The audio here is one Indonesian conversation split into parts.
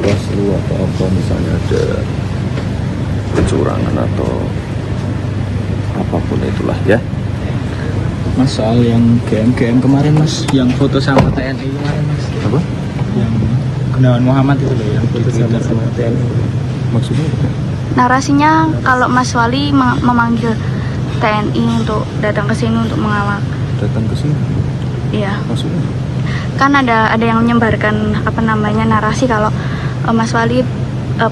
Bawaslu atau apa misalnya ada kecurangan atau apapun itulah ya. Mas, soal yang GM kemarin Mas, yang foto sama TNI kemarin Mas. Apa? Yang Gunawan Muhammad itu loh, yang foto sama TNI. Maksudnya apa? Narasinya kalau Mas Wali memanggil TNI untuk datang ke sini untuk mengawal. Datang ke sini? Iya. Maksudnya? Kan ada yang menyebarkan narasi kalau Mas Wali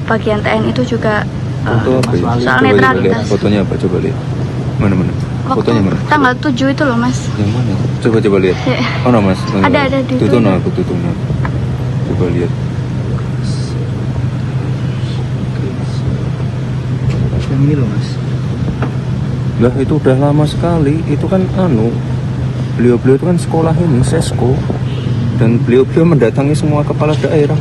bagian TNI itu juga Foto apa ya? soal Coba netralitas. lihat fotonya apa? Coba lihat. Mana? Waktu Fotonya mana? tanggal 7 itu loh Mas. Yang mana? Coba lihat. Ya. Oh no Mas. Ada di Tutup itu. aku. Coba lihat. Yang ini loh Mas. Lah itu udah lama sekali. Itu kan beliau itu kan sekolah ini Sesko, dan beliau mendatangi semua kepala daerah,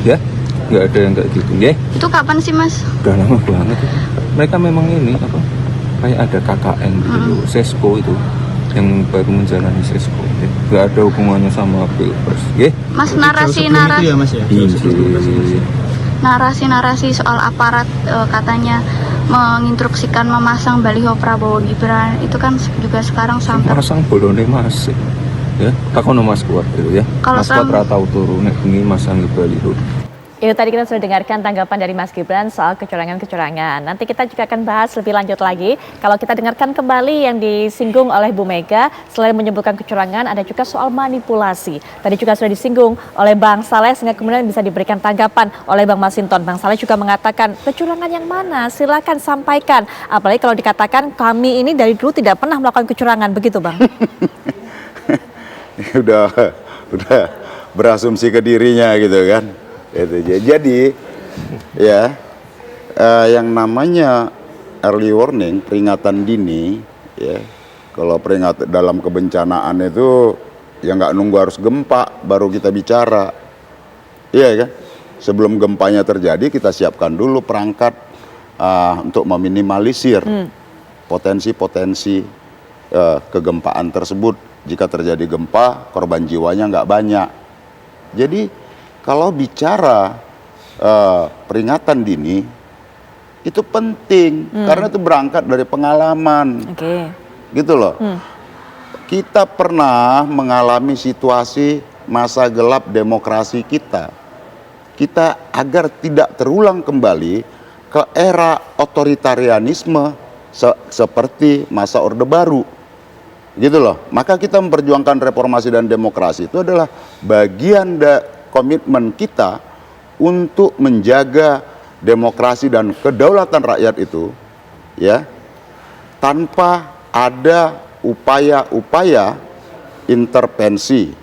ya nggak ada yang kayak gitu, ya. Itu kapan sih Mas? Udah lama banget. Mereka memang ini apa? Kayak ada KKN gitu, Sesko itu yang baru menjalani Sesko, ya. Nggak ada hubungannya sama Pilpres, ya. Mas, Sebelum itu ya Mas ya. narasi soal aparat katanya menginstruksikan memasang baliho Prabowo Gibran itu kan juga sekarang sampai Masang bolone masih, ya. Takono Mas kuat gitu ya. Kalau Mas kuat ratau turu nek bengi masang baliho. Itu tadi kita sudah dengarkan tanggapan dari Mas Gibran soal kecurangan-kecurangan. Nanti kita juga akan bahas lebih lanjut lagi. Kalau kita dengarkan kembali yang disinggung oleh Bu Mega, selain menyebutkan kecurangan, ada juga soal manipulasi. Tadi juga sudah disinggung oleh Bang Saleh, sehingga kemudian bisa diberikan tanggapan oleh Bang Masinton. Bang Saleh juga mengatakan, kecurangan yang mana? Silakan sampaikan. Apalagi kalau dikatakan kami ini dari dulu tidak pernah melakukan kecurangan, begitu Bang? udah berasumsi ke dirinya gitu kan. Jadi ya yang namanya early warning, peringatan dini, ya kalau peringatan dalam kebencanaan itu ya nggak nunggu harus gempa baru kita bicara, iya kan? Sebelum gempanya terjadi kita siapkan dulu perangkat untuk meminimalisir potensi-potensi kegempaan tersebut. Jika terjadi gempa, korban jiwanya nggak banyak. Jadi kalau bicara peringatan dini itu penting karena itu berangkat dari pengalaman, gitu loh. Kita pernah mengalami situasi masa gelap demokrasi kita. Kita agar tidak terulang kembali ke era otoritarianisme seperti masa Orde Baru, gitu loh. Maka kita memperjuangkan reformasi dan demokrasi itu adalah bagian komitmen kita untuk menjaga demokrasi dan kedaulatan rakyat itu, ya, tanpa ada upaya-upaya intervensi,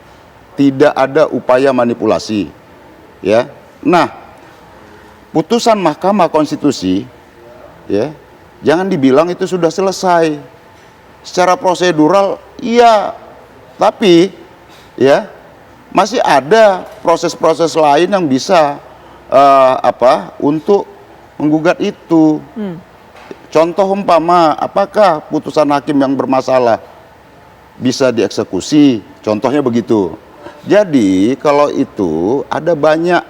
tidak ada upaya manipulasi, ya. Nah, putusan Mahkamah Konstitusi, ya, jangan dibilang itu sudah selesai. Secara prosedural, iya, tapi, ya, masih ada proses-proses lain yang bisa untuk menggugat itu. Contoh umpama, apakah putusan hakim yang bermasalah bisa dieksekusi? Contohnya begitu. Jadi kalau itu ada banyak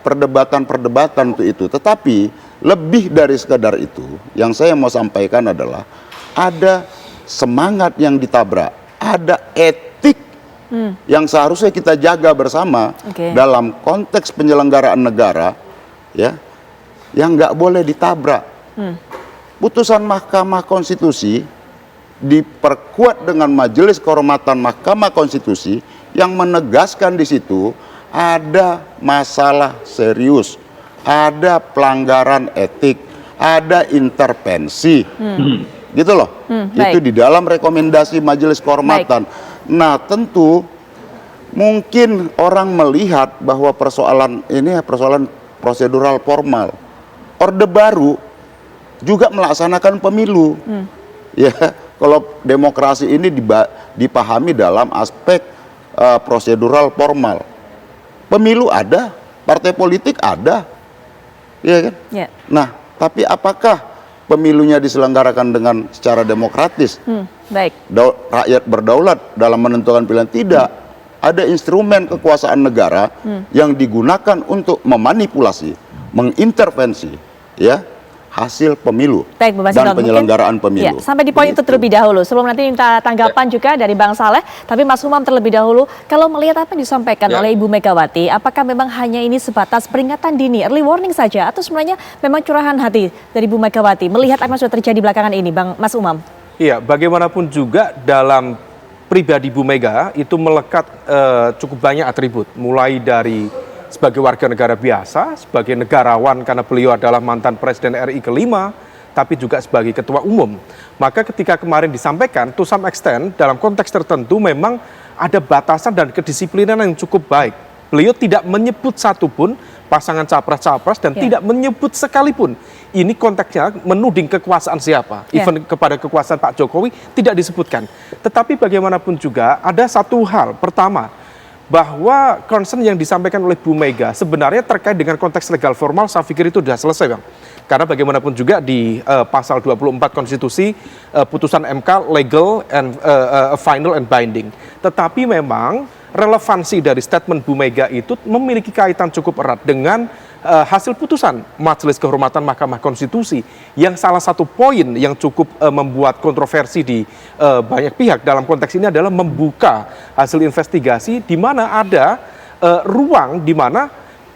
perdebatan-perdebatan untuk itu. Tetapi lebih dari sekadar itu, yang saya mau sampaikan adalah ada semangat yang ditabrak, ada etik yang seharusnya kita jaga bersama dalam konteks penyelenggaraan negara, ya, yang nggak boleh ditabrak. Putusan Mahkamah Konstitusi diperkuat dengan Majelis Kehormatan Mahkamah Konstitusi yang menegaskan di situ ada masalah serius, ada pelanggaran etik, ada intervensi, gitu loh. Itu di dalam rekomendasi Majelis Kehormatan. Nah, tentu mungkin orang melihat bahwa persoalan ini persoalan prosedural formal. Orde Baru juga melaksanakan pemilu. Ya, kalau demokrasi ini dipahami dalam aspek prosedural formal. Pemilu ada, partai politik ada. Ya kan? Nah, tapi apakah pemilunya diselenggarakan dengan secara demokratis? Rakyat berdaulat dalam menentukan pilihan? Tidak. ada instrumen kekuasaan negara yang digunakan untuk memanipulasi, mengintervensi, ya, hasil pemilu Baik, Bu dan Masinton, penyelenggaraan mungkin, pemilu. ya, sampai di poin itu Begitu. terlebih dahulu. Sebelum nanti minta tanggapan juga dari Bang Saleh, tapi Mas Umam terlebih dahulu. Kalau melihat apa yang disampaikan oleh Ibu Megawati, apakah memang hanya ini sebatas peringatan dini, early warning saja, atau sebenarnya memang curahan hati dari Ibu Megawati melihat apa yang sudah terjadi belakangan ini, Bang Mas Umam? Iya, bagaimanapun juga dalam pribadi Bu Mega itu melekat cukup banyak atribut, mulai dari sebagai warga negara biasa, sebagai negarawan karena beliau adalah mantan Presiden RI kelima, tapi juga sebagai ketua umum. Maka ketika kemarin disampaikan, to some extent dalam konteks tertentu memang ada batasan dan kedisiplinan yang cukup baik. Beliau tidak menyebut satupun pasangan capres-capres dan tidak menyebut sekalipun ini konteksnya menuding kekuasaan siapa. Even kepada kekuasaan Pak Jokowi tidak disebutkan. Tetapi bagaimanapun juga ada satu hal. Pertama, bahwa concern yang disampaikan oleh Bu Mega sebenarnya terkait dengan konteks legal formal, saya pikir itu sudah selesai, Bang. Karena bagaimanapun juga di pasal 24 konstitusi, putusan MK legal and final and binding. Tetapi memang relevansi dari statement Bu Mega itu memiliki kaitan cukup erat dengan hasil putusan Majelis Kehormatan Mahkamah Konstitusi, yang salah satu poin yang cukup membuat kontroversi di banyak pihak dalam konteks ini adalah membuka hasil investigasi di mana ada ruang di mana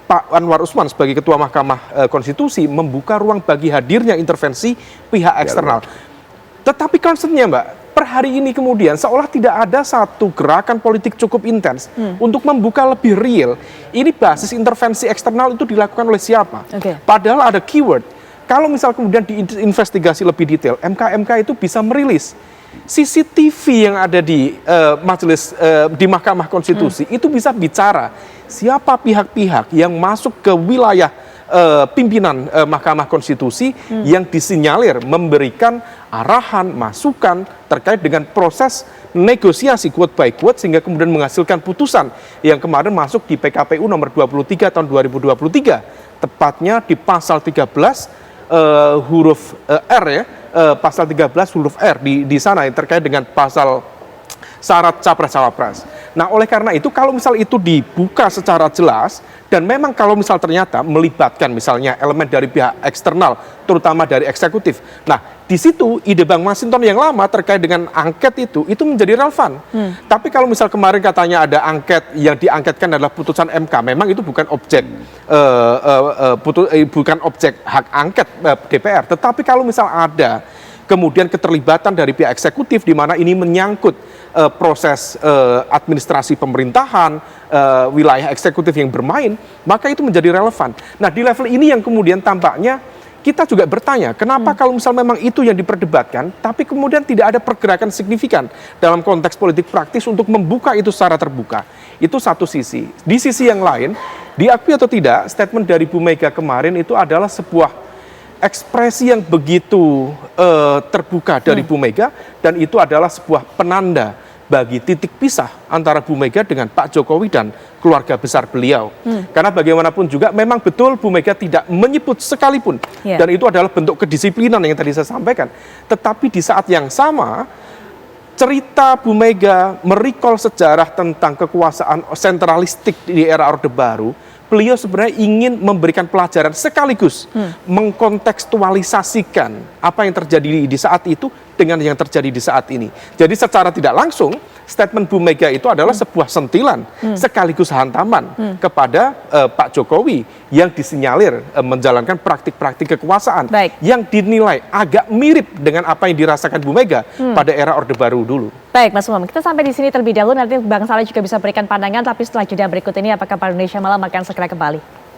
Pak Anwar Usman sebagai Ketua Mahkamah Konstitusi membuka ruang bagi hadirnya intervensi pihak eksternal. Tetapi concernnya, Mbak, per hari ini kemudian seolah tidak ada satu gerakan politik cukup intens untuk membuka lebih real. Ini basis intervensi eksternal itu dilakukan oleh siapa? Padahal ada keyword. Kalau misal kemudian diinvestigasi lebih detail, MK itu bisa merilis CCTV yang ada di majelis di Mahkamah Konstitusi itu bisa bicara siapa pihak-pihak yang masuk ke wilayah pimpinan Mahkamah Konstitusi yang disinyalir memberikan arahan, masukan terkait dengan proses negosiasi quote by quote sehingga kemudian menghasilkan putusan yang kemarin masuk di PKPU nomor 23 tahun 2023, tepatnya di pasal 13 huruf R ya, pasal 13 huruf R di sana yang terkait dengan pasal syarat capres-cawapres. Nah, oleh karena itu kalau misal itu dibuka secara jelas dan memang kalau misal ternyata melibatkan misalnya elemen dari pihak eksternal, terutama dari eksekutif. Nah, di situ ide Bang Masinton yang lama terkait dengan angket itu menjadi relevan. Tapi kalau misal kemarin katanya ada angket yang diangketkan adalah putusan MK, memang itu bukan objek bukan objek hak angket DPR. Tetapi kalau misal ada kemudian keterlibatan dari pihak eksekutif di mana ini menyangkut proses administrasi pemerintahan, wilayah eksekutif yang bermain, maka itu menjadi relevan. Nah, di level ini yang kemudian tampaknya kita juga bertanya, kenapa kalau misal memang itu yang diperdebatkan, tapi kemudian tidak ada pergerakan signifikan dalam konteks politik praktis untuk membuka itu secara terbuka. Itu satu sisi. Di sisi yang lain, diakui atau tidak, statement dari Bu Mega kemarin itu adalah sebuah ekspresi yang begitu terbuka dari Bu Mega, dan itu adalah sebuah penanda bagi titik pisah antara Bu Mega dengan Pak Jokowi dan keluarga besar beliau. Karena bagaimanapun juga memang betul Bu Mega tidak menyebut sekalipun, dan itu adalah bentuk kedisiplinan yang tadi saya sampaikan. Tetapi di saat yang sama, cerita Bu Mega merecall sejarah tentang kekuasaan sentralistik di era Orde Baru, beliau sebenarnya ingin memberikan pelajaran sekaligus mengkontekstualisasikan apa yang terjadi di saat itu dengan yang terjadi di saat ini. Jadi secara tidak langsung statement Bu Mega itu adalah sebuah sentilan sekaligus hantaman kepada Pak Jokowi yang disinyalir menjalankan praktik-praktik kekuasaan yang dinilai agak mirip dengan apa yang dirasakan Bu Mega pada era Orde Baru dulu. Baik, Mas Umam, kita sampai di sini terlebih dahulu. Nanti Bang Saleh juga bisa berikan pandangan, tapi setelah jeda berikut ini apakah Pak Indonesia Malam akan segera kembali.